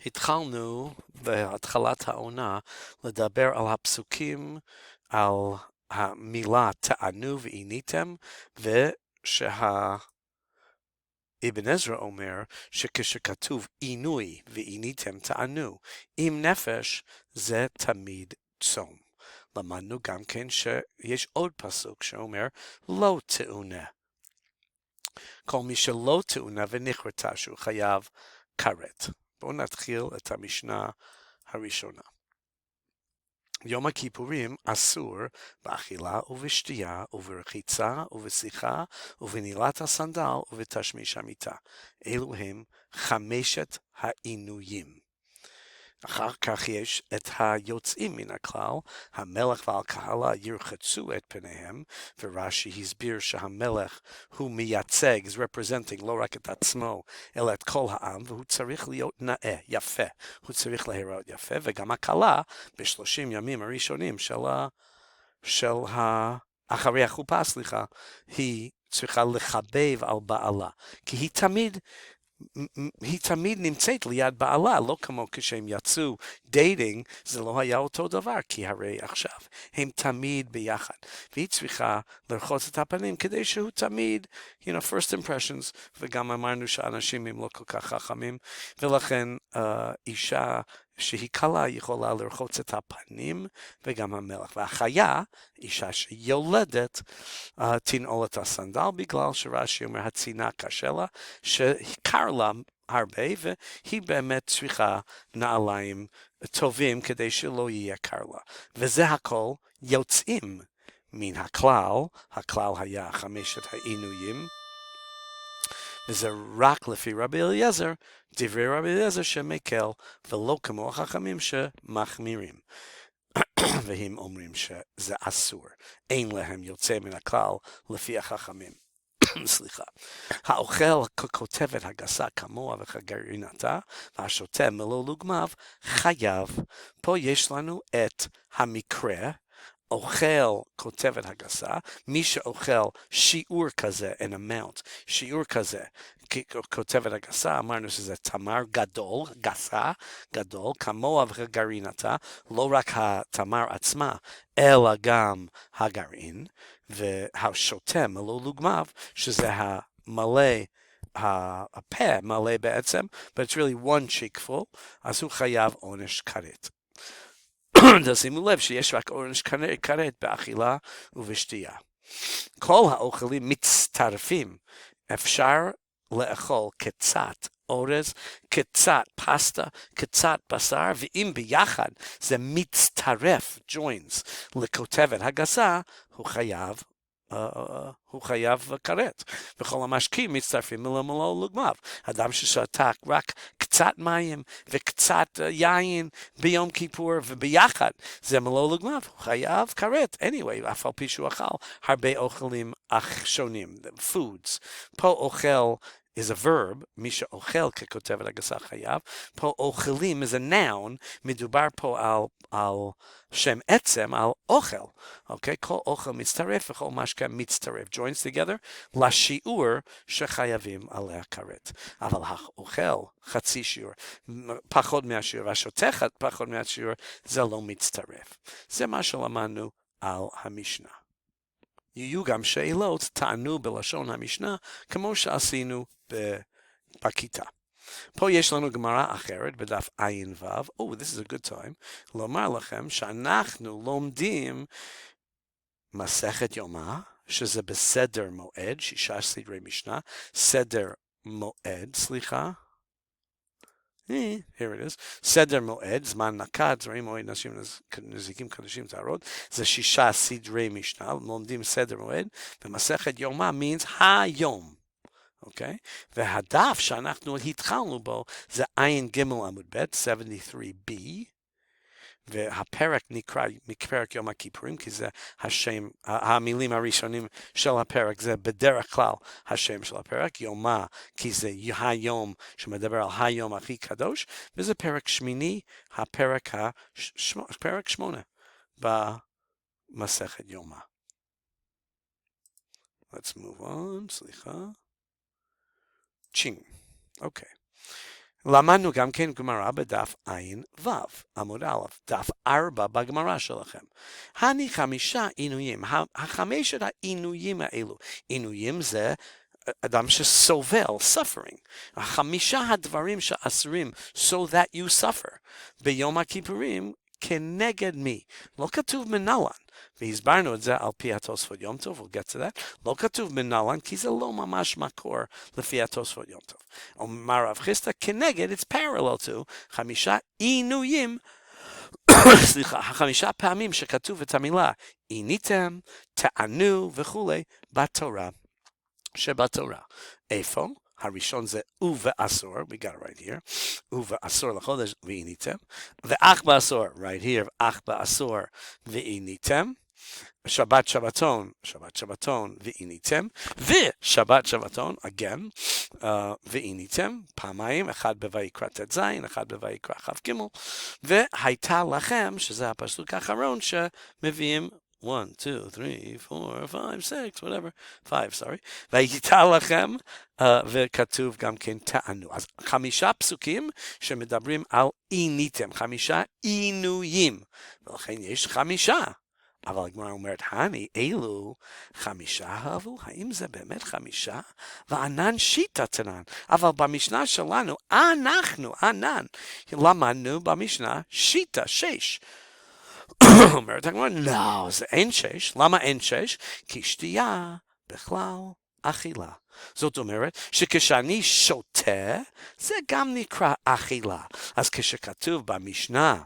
התחלנו בהתחלת העונה לדבר על הפסוקים, על המילה תענו ועיניתם, ושאבן עזרא אומר שכשכתוב עינוי ועיניתם תענו עם נפש זה תמיד צום. למדנו גם כן שיש עוד פסוק שאומר לא תאונה. כל מי שלא תאונה ונכרתה שהוא חייב כרת. בואו נתחיל את המשנה הראשונה. יום הכיפורים אסור באכילה ובשתייה וברחיצה ובשיחה ובנעילת הסנדל ובתשמיש המיטה. אלו הם חמשת העינויים. אחר כך יש את היוצאים מן הכלל, המלך והקהלה ירחצו את פניהם, ורש"י הסביר שהמלך הוא מייצג, is representing לא רק את עצמו, אלא את כל העם, והוא צריך להיות נאה, יפה, הוא צריך להיראות יפה, וגם הכלה ב30 ימים הראשונים אחרי החופה, היא צריכה לחבב על בעלה, כי היא תמיד נמצאת ליד בעלה, לא כמו כשהם יצאו דייטינג, זה לא היה אותו דבר, כי הרי עכשיו הם תמיד ביחד, והיא צריכה לרחוץ את הפנים כדי שהוא תמיד, first impressions, וגם אמרנו שאנשים הם לא כל כך חכמים, ולכן אישה שהיא קלה יכולה לרחוץ את הפנים וגם המלך, והחיה, אישה שיולדת, תנעול את הסנדל בגלל שרש"י אומר הצינה קשה לה, שקר לה הרבה והיא באמת צריכה נעליים טובים כדי שלא יהיה קר לה, וזה הכל יוצאים מן הכלל, הכלל היה חמשת העינויים, וזה רק לפי רבי אליעזר, דברי רבי אליעזר שמקל, ולא כמו החכמים שמחמירים. והם אומרים שזה אסור, אין להם יוצא מן הכלל לפי החכמים. סליחה. האוכל ככותבת הגסה כמוה וכגרעינתה, והשותה מלוא לוגמיו, חייב. פה יש לנו את המקרה, אוכל כותבת הגסה, מי שאוכל שיעור כזה, an amount, שיעור כזה, כותבת הגסה, אמרנו שזה תמר גדול, גסה, גדול, כמוה וכגרעינתה, לא רק התמר עצמה, אלא גם הגרעין, והשותה מלוא לוגמיו, שזה המלא, הפה מלא בעצם, but it's really one cheek full, אז הוא חייב עונש כרת. תשימו לב שיש רק עונש כרת באכילה ובשתייה. כל האוכלים מצטרפים, אפשר לאכול קצת אורז, קצת פסטה, קצת בשר, ואם ביחד זה מצטרף, joins, לכותבת הגסה, הוא חייב כרת. וכל המשקים מצטרפים מלוא לוגמיו. אדם ששתה רק קצת מים וקצת יין ביום כיפור וביחד זה מלוא לוגמיו, הוא חייב כרת. anyway, אף על פי שהוא אכל הרבה אוכלים שונים, foods. פה אוכל is a verb, מי שאוכל ככותבת הגסה חייב, פה אוכלים is a noun, מדובר פה על שם עצם, על אוכל, אוקיי? כל אוכל מצטרף וכל משקה מצטרף, joins together, לשיעור שחייבים עליה כרת. אבל האוכל חצי שיעור, פחות מהשיעור, והשותה פחות מהשיעור, זה לא מצטרף. זה מה שלמדנו על המשנה. יהיו גם שאלות, תענו בלשון המשנה, כמו שעשינו בכיתה. פה יש לנו גמרא אחרת בדף עין וו, this is a good time, לומר לכם שאנחנו לומדים מסכת יומא, שזה בסדר מועד, 6 סדרי משנה, סדר מועד, here it is, סדר מועד, זמן נקת, זרעים מועד, נשים, נזיקים, קדושים, טהרות, זה 6 סדרי משנה, לומדים סדר מועד, ומסכת יומא means היום, אוקיי? והדף שאנחנו התחלנו בו, זה עין ג' עמוד ב', 73b, והפרק נקרא מפרק יום הכיפורים, כי זה השם, המילים הראשונים של הפרק, זה בדרך כלל השם של הפרק, יומא, כי זה היום שמדבר על היום הכי קדוש, וזה פרק שמיני, פרק 8 במסכת יומא. Let's move on, סליחה. צ'ינג, אוקיי. למדנו גם כן גמרא בדף עין ו', עמוד א', דף 4 בגמרא שלכם. הני 5 עינויים, החמשת העינויים האלו, עינויים זה אדם שסובל, suffering. 5 הדברים שאסורים, so that you suffer. ביום הכיפורים, כנגד מי? לא כתוב מנלן. והסברנו את זה על פי התוספות יום טוב, we'll get to that. לא כתוב מנלן, כי זה לא ממש מקור לפי התוספות יום טוב. אומר רב חיסדא, כנגד, it's parallel to, 5 עינויים, סליחה, 5 פעמים שכתוב את המילה, עיניתם, תענו וכולי, בתורה. שבתורה. איפה? הראשון זה ובעשור, we got it right here, ובעשור לחודש ועיניתם, ואח בעשור, right here, אח בעשור ועיניתם, שבת שבתון ועיניתם, ושבת שבתון, again, ועיניתם, פעמיים, אחד בויקרא ט"ז, אחד בויקרא כ"ג, והייתה לכם, שזה הפסוק האחרון שמביאים 1, 2, 3, 4, 5, 6, whatever, 5, sorry, והייתה לכם, וכתוב גם כן תענו. אז 5 פסוקים שמדברים על עיניתם, 5 עינויים, ולכן יש 5. אבל הגמרא אומרת, הני, אלו 5 הבו, האם זה באמת 5? וענן שיטה תנן, אבל במשנה שלנו, אנחנו, ענן, למדנו במשנה שיטה 6. אומרת הגמרא, לא, זה אין 6. למה אין 6? כי שתייה בכלל אכילה. זאת אומרת שכשאני שותה, זה גם נקרא אכילה. אז כשכתוב במשנה,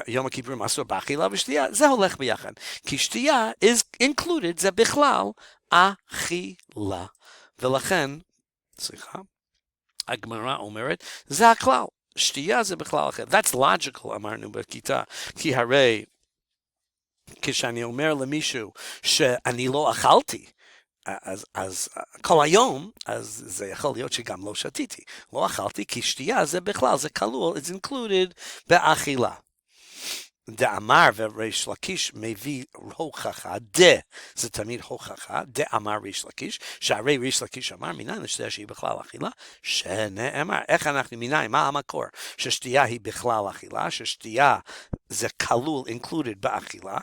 יום הכיפורים אסור באכילה ושתייה, זה הולך ביחד. כי שתייה is included, זה בכלל אכילה. ולכן, סליחה, הגמרא אומרת, זה הכלל. שתייה זה בכלל אחר. That's logical, אמרנו בכיתה. כי הרי, כשאני אומר למישהו שאני לא אכלתי, אז כל היום, אז זה יכול להיות שגם לא שתיתי. לא אכלתי, כי שתייה זה בכלל, זה כלול, it's included באכילה. דאמר וריש לקיש מביא הוכחה, זה תמיד הוכחה, דאמר ריש לקיש, שהרי ריש לקיש אמר, מניין לשתייה שהיא בכלל אכילה, שנאמר, איך אנחנו מניין, מה המקור? ששתייה היא בכלל אכילה, ששתייה זה כלול, included באכילה,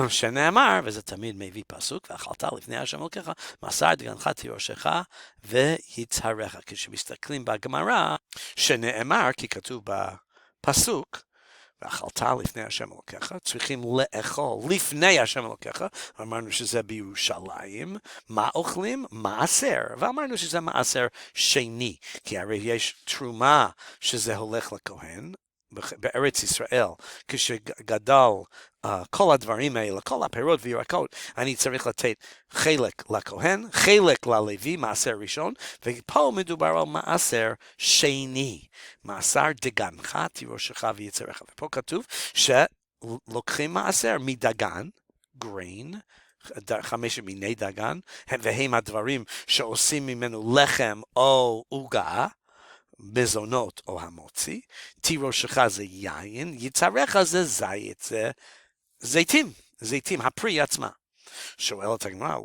שנאמר, וזה תמיד מביא פסוק, ואכלת לפני השם אלוקיך, מסר דגנך תירושך ויצהרך. כשמסתכלים בגמרא, שנאמר, כי כתוב בפסוק, ואכלת לפני השם אלוקיך, צריכים לאכול לפני השם אלוקיך, אמרנו שזה בירושלים, מה אוכלים? מעשר, ואמרנו שזה מעשר שני, כי הרי יש תרומה שזה הולך לכהן, בארץ ישראל, כשגדל כל הדברים האלה, כל הפירות וירקות, אני צריך לתת חלק לכהן, חלק ללוי, מעשר ראשון, ופה מדובר על מעשר שני, מעשר דגנך, תירושך ויצרך. ופה כתוב שלוקחים מעשר מדגן, grain, 5 מיני דגן, והם הדברים שעושים ממנו לחם או עוגה, מזונות או המוציא, תירושך זה יין, יצרך זה זית, זה זיתים, הפרי עצמה. שואלת הגמרא,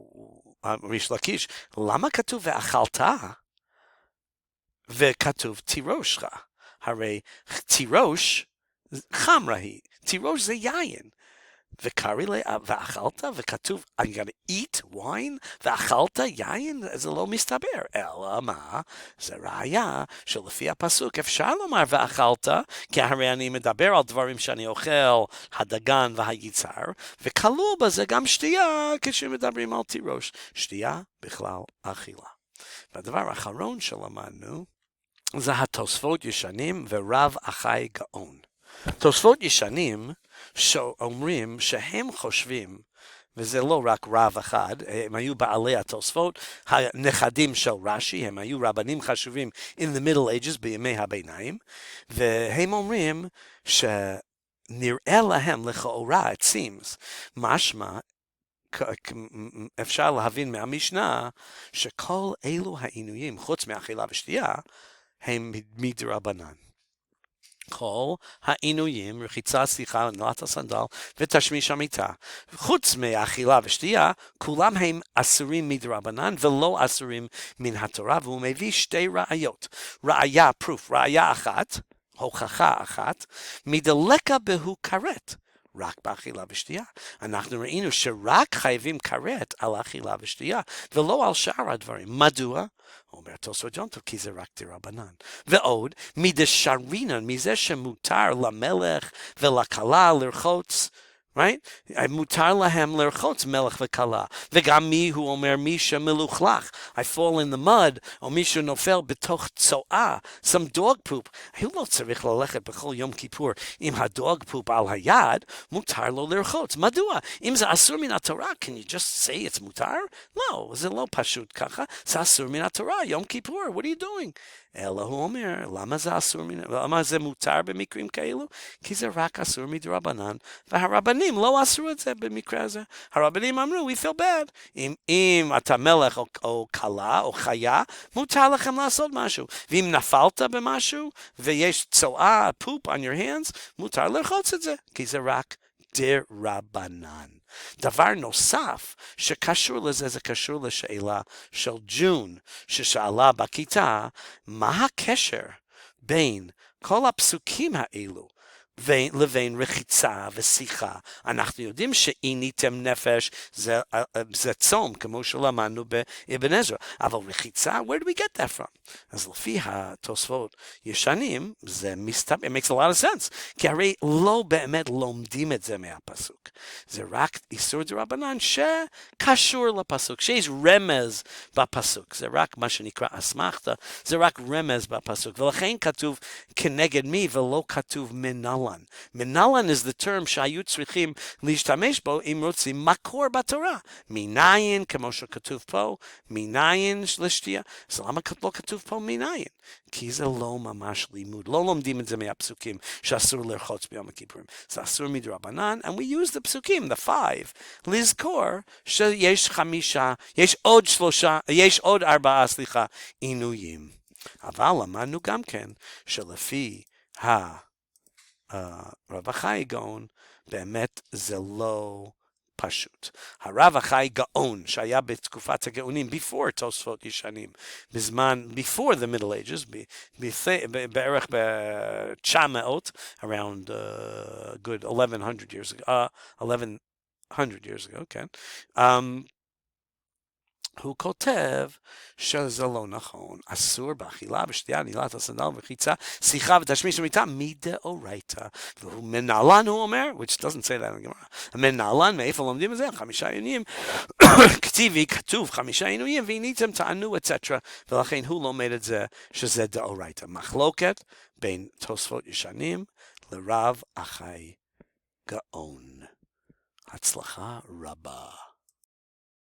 ריש לקיש, למה כתוב ואכלת? וכתוב תירושך, הרי תירוש חמרה היא, תירוש זה יין. וקריא לי, ואכלת, וכתוב, I'm gonna eat wine, ואכלת יין, זה לא מסתבר. אלא מה? זה ראיה שלפי הפסוק אפשר לומר ואכלת, כי הרי אני מדבר על דברים שאני אוכל, הדגן והיצהר, וכלול בזה גם שתייה, כשמדברים על תירוש. שתייה בכלל אכילה. והדבר האחרון שלמדנו, זה התוספות ישנים ורב אחי גאון. תוספות ישנים שאומרים שהם חושבים, וזה לא רק רב אחד, הם היו בעלי התוספות, הנכדים של רש"י, הם היו רבנים חשובים in the middle ages, בימי הביניים, והם אומרים שנראה להם לכאורה, it seems, משמע, אפשר להבין מהמשנה, שכל אלו העינויים, חוץ מאכילה ושתייה, הם מדרבנן. כל העינויים, רחיצה, שיחה, נעלת הסנדל ותשמיש המיטה. חוץ מאכילה ושתייה, כולם הם אסורים מדרבנן ולא אסורים מן התורה, והוא מביא שתי ראיות. ראיה, ראיה אחת, הוכחה אחת, מדלקה בהו כרת. רק באכילה ושתייה. אנחנו ראינו שרק חייבים כרת על אכילה ושתייה, ולא על שאר הדברים. מדוע? אומר תוספות יום טוב, כי זה רק דרבנן. ועוד, מדשרינן, מזה שמותר למלך ולכלה לרחוץ, right? מותר להם לרחוץ מלך וכלה. וגם הוא אומר מי שמלוכלך, I fall in the mud, או מישהו נופל בתוך צואה, some dog poop. הוא לא צריך ללכת בכל יום כיפור עם הדוג פופ על היד, מותר לו לרחוץ. מדוע? אם זה אסור מן התורה, can you just say it's מותר? לא, זה לא פשוט ככה, זה אסור מן התורה, יום כיפור, what are you doing? אלא הוא אומר, למה זה מותר במקרים כאלו? כי זה רק אסור מדרבנן, והרבנים לא אסרו את זה במקרה הזה. הרבנים אמרו, we feel bad. אם אתה מלך או כלה או חיה, מותר לכם לעשות משהו. ואם נפלת במשהו, ויש צואה, poop on your hands, מותר לרחוץ את זה, כי זה רק דרבנן. דבר נוסף שקשור לזה, זה קשור לשאלה של ג'ון, ששאלה בכיתה, מה הקשר בין כל הפסוקים האלו לבין רחיצה ושיחה? אנחנו יודעים שעיניתם נפש זה צום, כמו שלמדנו באבן עזרא, אבל רחיצה, where do we get that from? אז לפי התוספות ישנים, זה מסתבר, it makes a lot of sense, כי הרי לא באמת לומדים את זה מהפסוק. זה רק איסור דרבנן שקשור לפסוק, שיש רמז בפסוק, זה רק מה שנקרא אסמכתא, זה רק רמז בפסוק, ולכן כתוב כנגד מי ולא כתוב מנהלן. מנהלן is the term שהיו צריכים להשתמש בו אם רוצים מקור בתורה. מניין, כמו שכתוב פה, מניין לשתייה. אז למה לא כתוב פה מניין? כי זה לא ממש לימוד. לא לומדים את זה מהפסוקים שאסור לרחוץ ביום הכיפורים. זה אסור מדרבנן, and we use the פסוקים, the 5, לזכור שיש 5, יש עוד 4, עינויים. אבל למדנו גם כן שלפי הרב החי גאון, באמת זה לא פשוט. הרב החי גאון, שהיה בתקופת הגאונים, before תוספות ישנים, בזמן, before the middle ages, בערך ב-900, around good 1100 years ago, 1100 years ago, כן. הוא כותב שזה לא נכון, אסור באכילה, בשתייה, נעילת הסנדל ורחיצה, שיחה ותשמיש המיטה מדאורייתא. והוא מנהלן, הוא אומר, which doesn't say that in the Gemara. מנהלן, מאיפה לומדים את זה? 5 עינויים, כתוב 5 עינויים, ועיניתם תענו, etc. ולכן הוא לומד את זה, שזה דאורייתא. מחלוקת בין תוספות ישנים לרב החי גאון. הצלחה רבה.